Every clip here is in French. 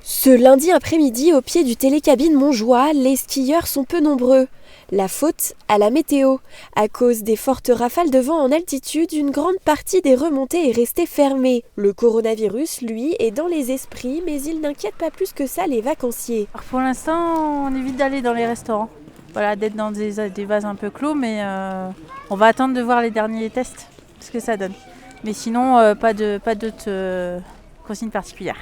Ce lundi après-midi, au pied du télécabine Montjoie, les skieurs sont peu nombreux. La faute à la météo. À cause des fortes rafales de vent en altitude, une grande partie des remontées est restée fermée. Le coronavirus, lui, est dans les esprits, mais il n'inquiète pas plus que ça les vacanciers. Alors pour l'instant, on évite d'aller dans les restaurants. Voilà, d'être dans des vases un peu clos, mais on va attendre de voir les derniers tests, ce que ça donne. Mais sinon, pas d'autres consignes particulières.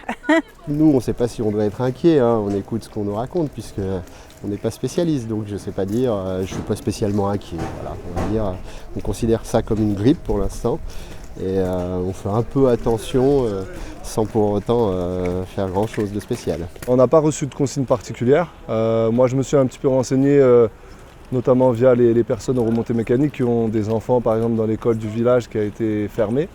Nous, on ne sait pas si on doit être inquiet, hein. On écoute ce qu'on nous raconte puisque on n'est pas spécialiste, donc je ne sais pas dire, je ne suis pas spécialement inquiet. Voilà, on va dire, on considère ça comme une grippe pour l'instant et on fait un peu attention sans pour autant faire grand chose de spécial. On n'a pas reçu de consignes particulières. Moi, je me suis un petit peu renseigné, notamment via les personnes en remontée mécanique qui ont des enfants, par exemple, dans l'école du village qui a été fermée.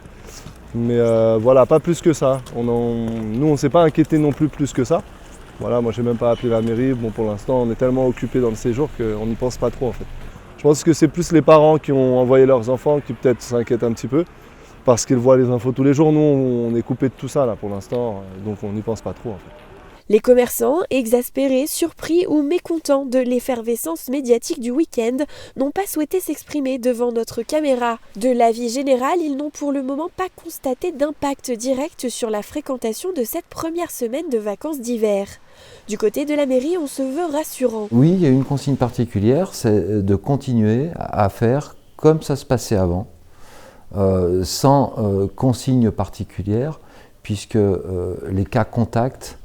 Mais voilà, pas plus que ça. Nous, on ne s'est pas inquiété non plus que ça. Voilà, moi, je n'ai même pas appelé la mairie. Bon, pour l'instant, on est tellement occupé dans le séjour qu'on n'y pense pas trop, en fait. Je pense que c'est plus les parents qui ont envoyé leurs enfants qui peut-être s'inquiètent un petit peu parce qu'ils voient les infos tous les jours. Nous, on est coupé de tout ça, là, pour l'instant, donc on n'y pense pas trop, en fait. Les commerçants, exaspérés, surpris ou mécontents de l'effervescence médiatique du week-end, n'ont pas souhaité s'exprimer devant notre caméra. De l'avis général, ils n'ont pour le moment pas constaté d'impact direct sur la fréquentation de cette première semaine de vacances d'hiver. Du côté de la mairie, on se veut rassurant. Oui, il y a une consigne particulière, c'est de continuer à faire comme ça se passait avant, sans consigne particulière, puisque les cas contacts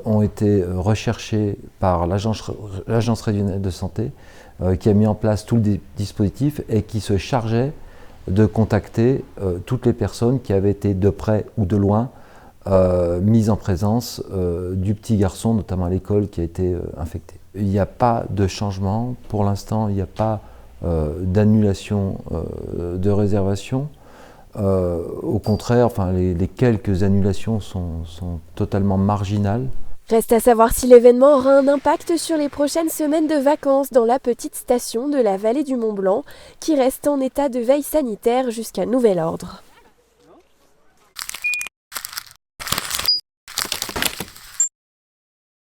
ont été recherchés par l'Agence régionale de santé qui a mis en place tout le dispositif et qui se chargeait de contacter toutes les personnes qui avaient été de près ou de loin mises en présence du petit garçon, notamment à l'école, qui a été infecté. Il n'y a pas de changement, pour l'instant il n'y a pas d'annulation de réservation. Au contraire, les quelques annulations sont totalement marginales. Reste à savoir si l'événement aura un impact sur les prochaines semaines de vacances dans la petite station de la vallée du Mont-Blanc, qui reste en état de veille sanitaire jusqu'à nouvel ordre.